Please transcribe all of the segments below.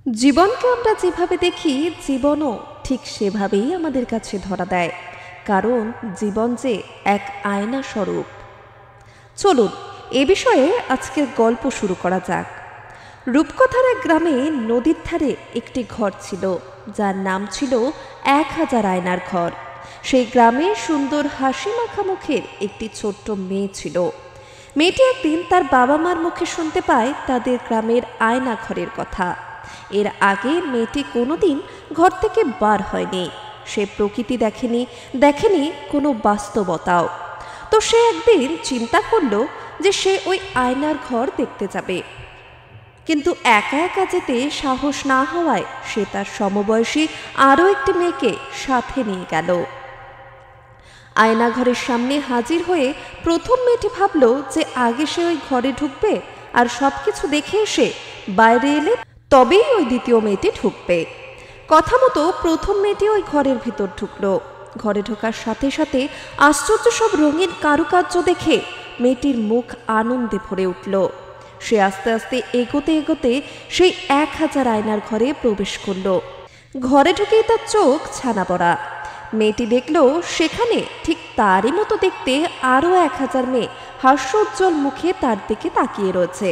জীবনকে আমরা যেভাবে দেখি, জীবনও ঠিক সেভাবেই আমাদের কাছে ধরা দেয়। কারণ জীবন যে এক আয়না স্বরূপ। চলুন এ বিষয়ে আজকের গল্প শুরু করা যাক। রূপকথার এক গ্রামে নদীর ধারে একটি ঘর ছিল, যার নাম ছিল 1000 আয়নার ঘর। সেই গ্রামে সুন্দর হাসি মাখা মুখের একটি ছোট্ট মেয়ে ছিল। মেয়েটি একদিন তার বাবা মার মুখে শুনতে পায় তাদের গ্রামের আয়না ঘরের কথা। এর আগে মেয়েটি কোনোদিন ঘর থেকে বার হয়নি। সে প্রকৃতি দেখেনি কোনো বাস্তবতাও। তো সে একদিন চিন্তা করলো যে সে ওই আয়নার ঘর দেখতে যাবে। কিন্তু একা একা যেতে সাহস না হওয়ায় সে তার সমবয়সী আরও একটি মেয়েকে সাথে নিয়ে গেল। আয়নাঘরের সামনে হাজির হয়ে প্রথম মেয়েটি ভাবল যে আগে সে ওই ঘরে ঢুকবে, আর সব কিছু দেখে এসে বাইরে এলে তবেই ওই দ্বিতীয় মেয়েটি ঢুকবে। কথা মতো প্রথম মেয়েটি ওই ঘরের ভিতর ঢুকলো। ঘরে ঢোকার সাথে সাথে আশ্চর্য সব রঙিন কারুকার্য দেখে মেয়েটির মুখ আনন্দে ভরে উঠল। সে আস্তে আস্তে এগোতে এগোতে সেই 1000 আয়নার ঘরে প্রবেশ করল। ঘরে ঢুকেই তার চোখ ছানা পড়া। মেয়েটি দেখল সেখানে ঠিক তারই মতো দেখতে আরও 1000 মেয়ে হাস্যোজ্জ্বল মুখে তার দিকে তাকিয়ে রয়েছে।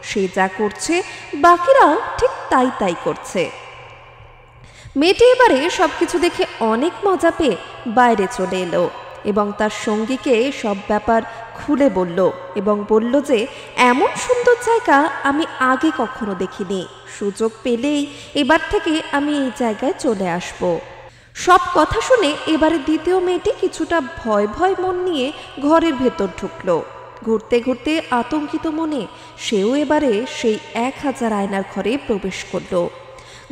সে যা করছে বাকিরাও ঠিক তাই করছে। মেয়েটি এবারে সবকিছু দেখে অনেক মজা পেয়ে বাইরে চলে এলো এবং তার সঙ্গীকে সব ব্যাপার খুলে বলল এবং বলল যে এমন সুন্দর জায়গা আমি আগে কখনো দেখিনি। সুযোগ পেলেই এবার থেকে আমি এই জায়গায় চলে আসব। সব কথা শুনে এবারে দ্বিতীয় মেয়েটি কিছুটা ভয় ভয় মন নিয়ে ঘরের ভেতর ঢুকলো। ঘুরতে ঘুরতে আতঙ্কিত মনে সেও এবারে সেই 1000 আয়নার ঘরে প্রবেশ করলো।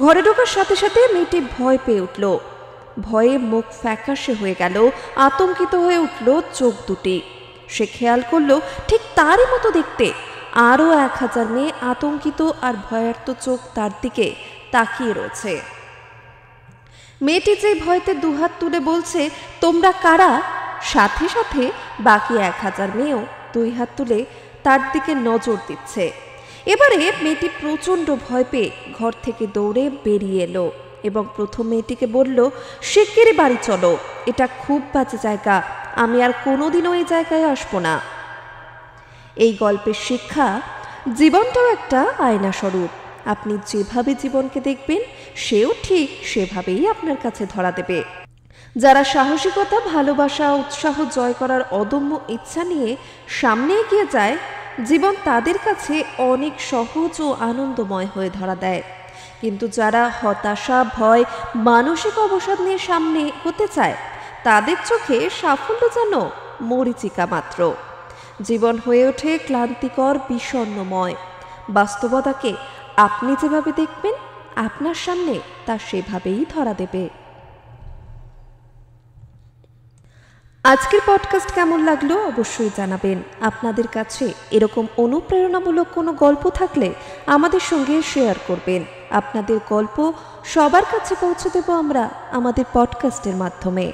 ঘরে ঢোকার সাথে সাথে মেয়েটি ভয় পেয়ে উঠল। ভয়ে মুখ ফ্যাকাশে হয়ে গেল, আতঙ্কিত হয়ে উঠল চোখ দুটি। সে খেয়াল করল ঠিক তারই মতো দেখতে আরও 1000 মেয়ে আতঙ্কিত আর ভয়ার্ত চোখ তার দিকে তাকিয়ে রয়েছে। মেয়েটি যে ভয়তে দুহাত তুলে বলছে, তোমরা কারা? সাথে সাথে বাকি 1000 মেয়েও 2 হাত তুলে তার দিকে নজর দিচ্ছে। এবারে মেয়েটি প্রচণ্ড ভয় পেয়ে ঘর থেকে দৌড়ে বেরিয়ে এলো এবং প্রথম মেয়েটিকে বলল, শিগগিরই বাড়ি চলো, এটা খুব বাজে জায়গা, আমি আর কোনোদিনও এই জায়গায় আসবো না। এই গল্পের শিক্ষা, জীবনটাও একটা আয়না স্বরূপ। আপনি যেভাবে জীবনকে দেখবেন সেও ঠিক সেভাবেই আপনার কাছে ধরা দেবে। যারা সাহসিকতা, ভালোবাসা, উৎসাহ জয় করার অদম্য ইচ্ছা নিয়ে সামনে এগিয়ে যায়, জীবন তাদের কাছে অনেক সহজ ও আনন্দময় হয়ে ধরা দেয়। কিন্তু যারা হতাশা, ভয়, মানসিক অবসাদ নিয়ে সামনে হতে চায়, তাদের চোখে সাফল্য যেন মরীচিকা মাত্র। জীবন হয়ে ওঠে ক্লান্তিকর, বিষণ্ণময়। বাস্তবতাকে আপনি যেভাবে দেখবেন আপনার সামনে তা সেভাবেই ধরা দেবে। আজকের পডকাস্ট কেমন লাগলো অবশ্যই জানাবেন। আপনাদের কাছে এরকম অনুপ্রেরণামূলক কোনো গল্প থাকলে আমাদের সঙ্গে শেয়ার করবেন। আপনাদের গল্প সবার কাছে পৌঁছে দেব আমরা আমাদের পডকাস্টের মাধ্যমে।